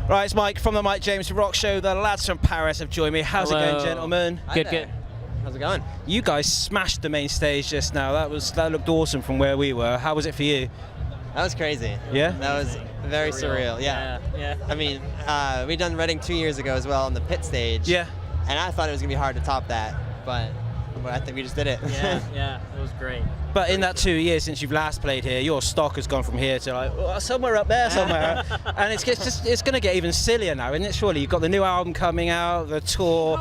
Right, it's Mike from the Mike James Rock Show. The lads from Paris have joined me. How's it going, gentlemen? Good. How's it going? You guys smashed the main stage just now. That looked awesome from where we were. How was it for you? That was crazy. Yeah? That was very surreal. Yeah. I mean, we done Reading 2 years ago as well on the pit stage. Yeah. And I thought it was going to be hard to top that, but I think we just did it. Yeah, it was great. But in that 2 years since you've last played here, your stock has gone from here to like somewhere up there somewhere. And it's going to get even sillier now, isn't it? Surely you've got the new album coming out, the tour.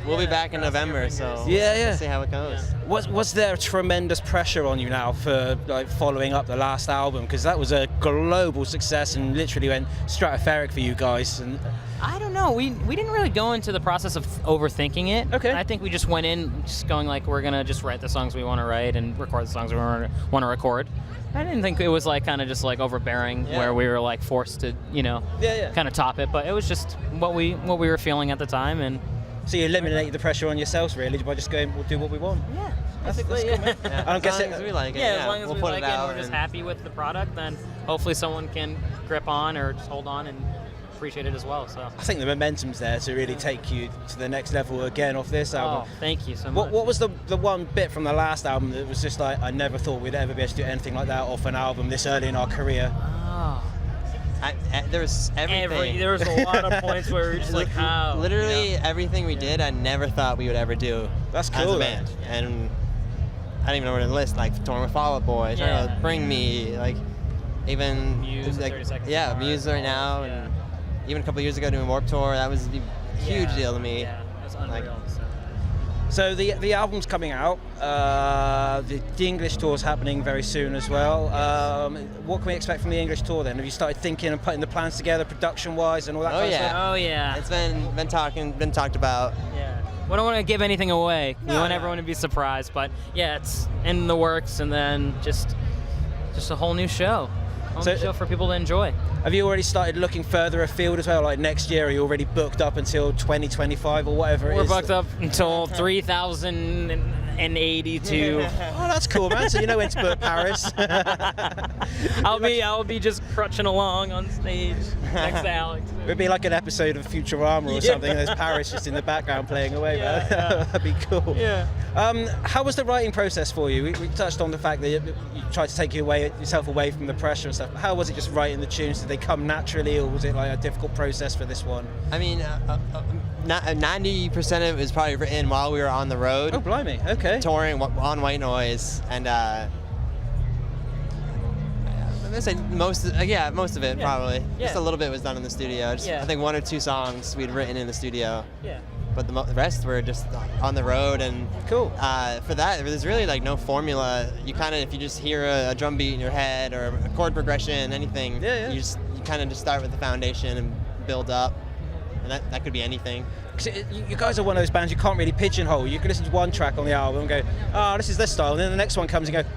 We'll be back in November, so we'll see how it goes. Was there tremendous pressure on you now for like following up the last album? Because that was a global success and literally went stratospheric for you guys. And I don't know. We didn't really go into the process of overthinking it. Okay. I think we just went in just going like, we're going to just write the songs we want to write and record the songs we want to record. I didn't think it was like kind of just like overbearing where we were like forced to, kind of top it. But it was just what we were feeling at the time. And so you eliminated the pressure on yourselves really by just going, we'll do what we want. Yeah. That's cool, man. As long as we like it. As long as we'll we put like it it out and we're just happy with the product, then hopefully someone can grip on or just hold on and appreciate it as well. So I think the momentum's there to really take you to the next level again off this album. Oh, thank you so much. What was the one bit from the last album that was just like, I never thought we'd ever be able to do anything like that off an album this early in our career? Oh. There was everything. There was a lot of points where we were just like, how? Literally everything we did, I never thought we would ever do. That's cool. As a band. And I don't even know where to list, like Torn with Fall Out Boy, trying to Bring Me, like even Muse, like, 30 Seconds yeah, to Mars. Muse right now, and even a couple of years ago doing Warped Tour, that was a huge deal to me. Yeah, that's unreal. So the album's coming out. The English tour's happening very soon as well. What can we expect from the English tour then? Have you started thinking and putting the plans together, production-wise, and all that kind of stuff? Oh yeah. It's been talked about. Yeah. We don't want to give anything away. We want No. everyone to be surprised, but yeah, it's in the works, and then just a whole new show. New show for people to enjoy. Have you already started looking further afield as well? Like next year, are you already booked up until 2025 or whatever it We're is? booked up until 3082. Oh, that's cool, man. So you know when to book Paris. I'll be just crutching along on stage next to Alex. It'd be like an episode of Futurama or something. There's Paris just in the background playing away, man. That'd be cool. Yeah. How was the writing process for you? We touched on the fact that you tried to take yourself away from the pressure and stuff. How was it just writing the tunes? Did they come naturally, or was it like a difficult process for this one? I mean, 90% of it was probably written while we were on the road. Oh, blimey. Okay. Touring on White Noise, and I'm gonna say most of it probably. Just a little bit was done in the studio. I think 1 or 2 songs we'd written in the studio. Yeah. But the rest were just on the road, and cool. For that, there's really like no formula. You kind of, if you just hear a drum beat in your head or a chord progression, anything, you kind of just start with the foundation and build up, and that could be anything. You guys are one of those bands you can't really pigeonhole. You can listen to one track on the album and go, oh, this is this style, and then the next one comes and go,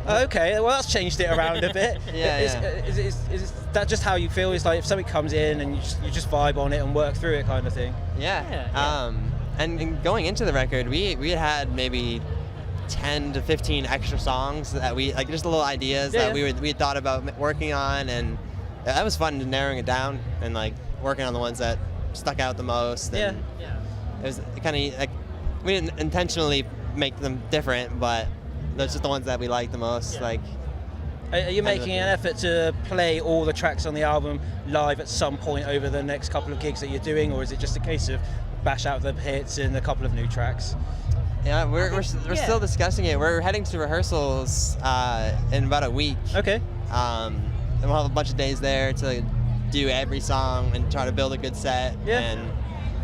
oh, okay, well that's changed it around a bit. Is that just how you feel? It's like if something comes in and you just vibe on it and work through it kind of thing? And going into the record, we had maybe 10 to 15 extra songs that we, like just little ideas that we had thought about working on, and that was fun narrowing it down and like working on the ones that stuck out the most. And it was kind of like, we didn't intentionally make them different, but those just the ones that we liked the most. Like, are you making an effort to play all the tracks on the album live at some point over the next couple of gigs that you're doing, or is it just a case of bash out the hits and a couple of new tracks? Yeah, we're still discussing it. We're heading to rehearsals in about a week. Okay. And we'll have a bunch of days there to do every song and try to build a good set. Yeah. And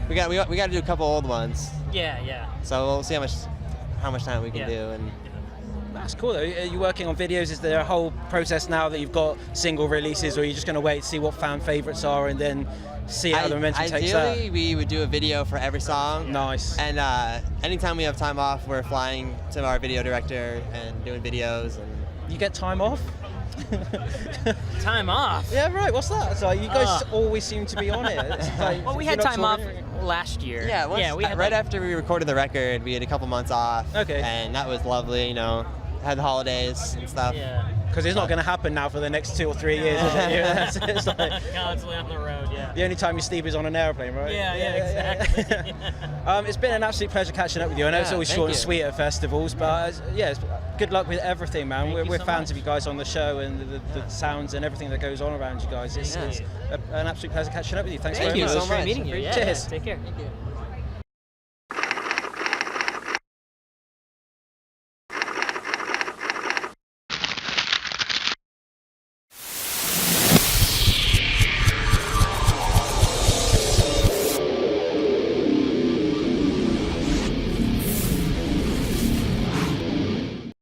we got to do a couple old ones. Yeah. So we'll see how much time we can do. And that's cool though. Are you working on videos? Is there a whole process now that you've got single releases, or are you just going to wait to see what fan favorites are and then see how the momentum takes that? Ideally, we would do a video for every song. Nice. And anytime we have time off, we're flying to our video director and doing videos. And you get time off? Time off? Yeah, right. What's that? It's like you guys always seem to be on it. Like, well, we had time off last year. Yeah, we had right after we recorded the record, we had a couple months off. Okay. And that was lovely, you know. had the holidays and stuff. Yeah. Because it's not going to happen now for the next 2 or 3 years, is it? It's like constantly on the road, yeah. The only time you sleep is on an airplane, right? Yeah, exactly. It's been an absolute pleasure catching up with you. I know it's always short and sweet at festivals, but good luck with everything, man. We're fans of you guys on the show and the sounds and everything that goes on around you guys. It's an absolute pleasure catching up with you. Thanks very much. Thank you so much. Meeting you. Cheers. Take care. Thank you.